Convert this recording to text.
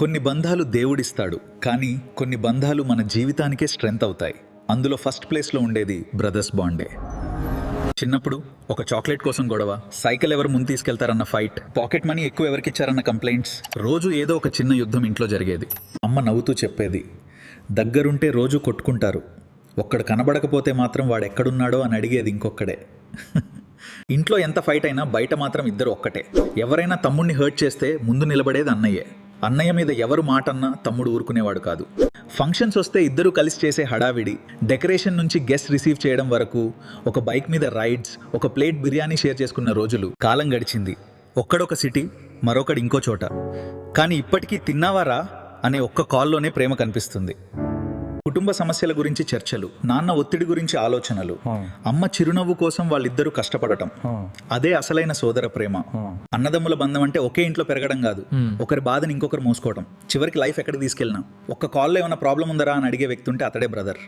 కొన్ని బంధాలు దేవుడిస్తాడు, కానీ కొన్ని బంధాలు మన జీవితానికే స్ట్రెంగ్త్ అవుతాయి. అందులో ఫస్ట్ ప్లేస్లో ఉండేది బ్రదర్స్ బాండే. చిన్నప్పుడు ఒక చాక్లెట్ కోసం గొడవ, సైకిల్ ఎవరు ముందు తీసుకెళ్తారన్న ఫైట్, పాకెట్ మనీ ఎక్కువ ఎవరికి ఇచ్చారన్న కంప్లైంట్స్, రోజు ఏదో ఒక చిన్న యుద్ధం ఇంట్లో జరిగేది. అమ్మ నవ్వుతూ చెప్పేది, దగ్గరుంటే రోజు కొట్టుకుంటారు, ఒక్కడు కనబడకపోతే మాత్రం వాడు ఎక్కడున్నాడో అని అడిగేది ఇంకొక్కడే. ఇంట్లో ఎంత ఫైట్ అయినా బయట మాత్రం ఇద్దరు ఒక్కటే. ఎవరైనా తమ్ముడిని హర్ట్ చేస్తే ముందు నిలబడేది అన్నయ్యే. అన్నయ్య మీద ఎవరు మాట అన్నా తమ్ముడు ఊరుకునేవాడు కాదు. ఫంక్షన్స్ వస్తే ఇద్దరు కలిసి చేసే హడావిడి, డెకరేషన్ నుంచి గెస్ట్ రిసీవ్ చేయడం వరకు, ఒక బైక్ మీద రైడ్స్, ఒక ప్లేట్ బిర్యానీ షేర్ చేసుకున్న రోజులు. కాలం గడిచింది, ఒక్కడొక సిటీ, మరొకడు ఇంకో చోట. కానీ ఇప్పటికీ తిన్నావారా అనే ఒక్క కాల్లోనే ప్రేమ కనిపిస్తుంది. కుటుంబ సమస్యల గురించి చర్చలు, నాన్న ఒత్తిడి గురించి ఆలోచనలు, అమ్మ చిరునవ్వు కోసం వాళ్ళిద్దరూ కష్టపడటం, అదే అసలైన సోదర ప్రేమ. అన్నదమ్ముల బంధం అంటే ఒకే ఇంట్లో పెరగడం కాదు, ఒకరి బాధని ఇంకొకరు మోసుకోవడం. చివరికి లైఫ్ ఎక్కడికి తీసుకెళ్ళినా ఒక్క కాల్లో ఏమైనా ప్రాబ్లం ఉందరా అని అడిగే వ్యక్తి ఉంటే అతడే బ్రదర్.